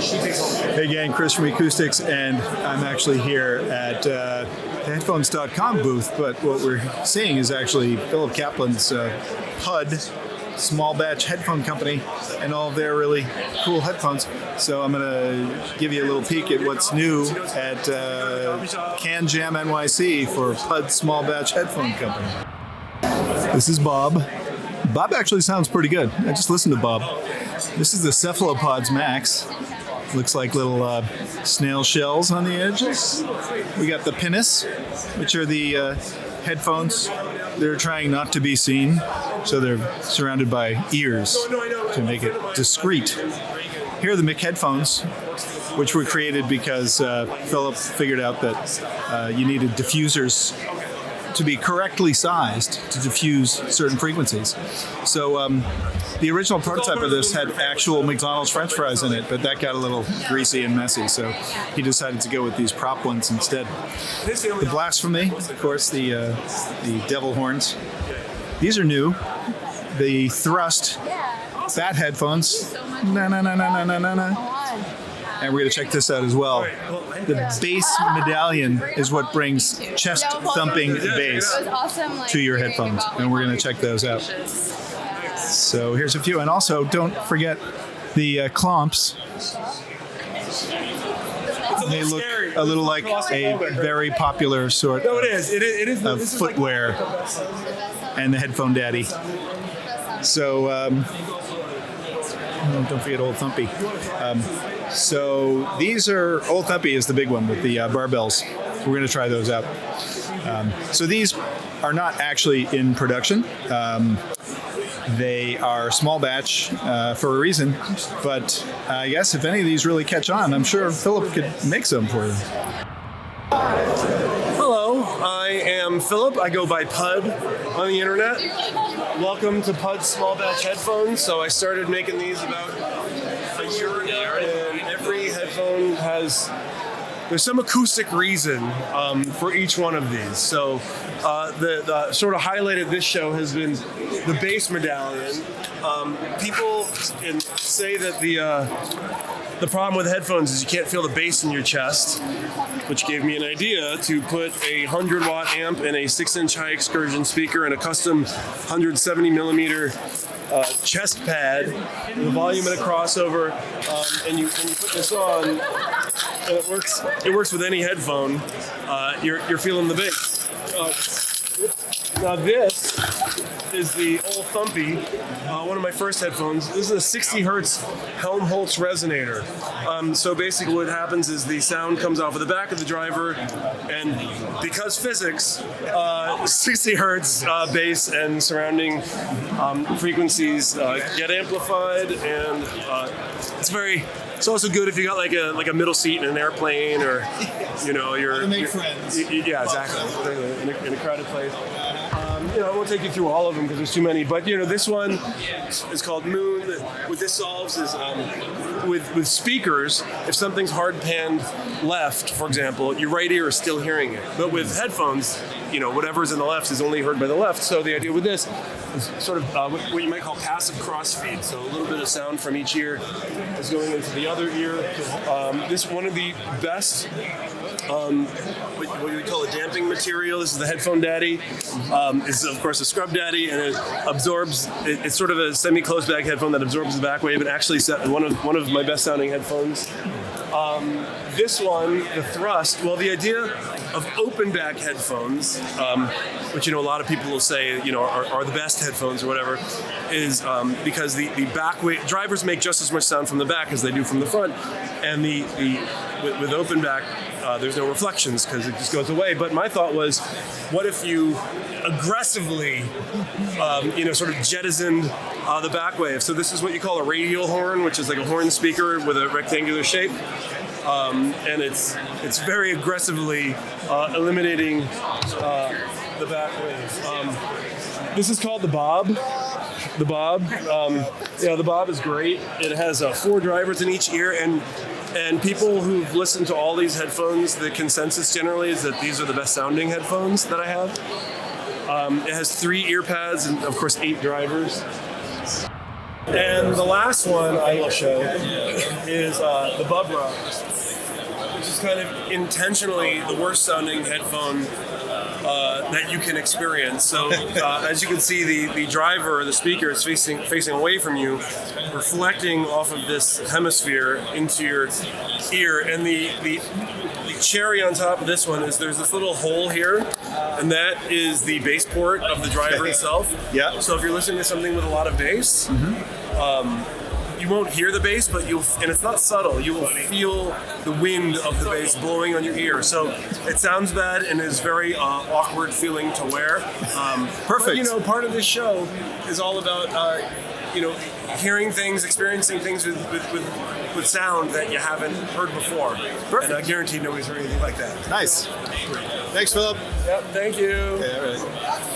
Hey gang, Chris from Acoustics, and I'm actually here at the headphones.com booth, but what we're seeing is actually Philip Kaplan's Pud Small Batch Headphone Company and all of their really cool headphones. So I'm going to give you a little peek at what's new at CanJam NYC for Pud Small Batch Headphone Company. This is Bob. Bob actually sounds pretty good. I just listened to Bob. This is the Cephalopods Max. Looks like little snail shells on the edges. We got the Pinus, which are the headphones. They're trying not to be seen, so they're surrounded by ears to make it discreet. Here are the Mic headphones, which were created because Philip figured out that you needed diffusers to be correctly sized to diffuse certain frequencies. So the original prototype of this had actual McDonald's French fries in it, but that got a little greasy and messy, so he decided to go with these prop ones instead. The Blasphemy, of course, the devil horns. These are new. The Thrust Bat headphones. And we're going to check this out as well. The bass medallion is what brings chest thumping bass to your headphones, and we're going to check those out. So here's a few, and also don't forget the clomps. They look a little like a very popular sort of footwear and the headphone daddy. So don't forget Old Thumpy. So these are, Old Thumpy is the big one with the barbells. We're going to try those out. So these are not actually in production. They are small batch for a reason, but I guess if any of these really catch on, I'm sure Philip could make some for you. Hello, I am Philip. I go by Pud on the internet. Welcome to Pud Small Batch Headphones. So I started making these about a year ago, and every headphone there's some acoustic reason for each one of these. So the sort of highlight of this show has been the bass medallion. People say that the problem with headphones is you can't feel the bass in your chest, which gave me an idea to put a 100-watt amp and a 6-inch high excursion speaker and a custom 170-millimeter chest pad with a volume and a crossover, and you put this on, and it works with any headphone. You're feeling the bass. Now this is the Old Thumpy, one of my first headphones. This is a 60 hertz Helmholtz resonator. So basically what happens is the sound comes off of the back of the driver, and because physics, 60 hertz bass and surrounding frequencies get amplified, and it's also good if you got like a middle seat in an airplane, or you're To make friends. Yeah, exactly. In a crowded place. I won't take you through all of them because there's too many, but this one is called Moon. What this solves is with speakers, if something's hard panned left, for example, your right ear is still hearing it. But with headphones, whatever's in the left is only heard by the left. So the idea with this is sort of what you might call passive crossfeed. So a little bit of sound from each ear is going into the other ear. This one of the best what we call a damping material. This is the headphone daddy. It's of course a scrub daddy, and it absorbs. It's sort of a semi-closed bag headphone that absorbs the back wave, and actually one of my best sounding headphones. This one, the Thrust. Well, the idea of open back headphones, which a lot of people will say are the best headphones or whatever, is because the back wave drivers make just as much sound from the back as they do from the front, and with open back. There's no reflections because it just goes away. But my thought was, what if you aggressively, sort of jettisoned the back wave? So this is what you call a radial horn, which is like a horn speaker with a rectangular shape. And it's very aggressively eliminating the back wave. This is called the Bob. The Bob. The Bob is great. It has 4 drivers in each ear, and people who've listened to all these headphones, the consensus generally is that these are the best sounding headphones that I have. It has 3 ear pads and, of course, 8 drivers. And the last one I will show is the Bubra, which is kind of intentionally the worst sounding headphone that you can experience. So as you can see, the driver, the speaker, is facing away from you, reflecting off of this hemisphere into your ear. And the cherry on top of this one is there's this little hole here, and that is the bass port of the driver itself. Yeah. So if you're listening to something with a lot of bass, you won't hear the bass, but and it's not subtle. You will feel the wind of the bass blowing on your ear. So it sounds bad and is very awkward feeling to wear. Perfect. But, part of this show is all about hearing things, experiencing things with sound that you haven't heard before. Perfect. And I guarantee nobody's heard anything like that. Nice. Thanks, Philip. Yep. Thank you. Okay, all right.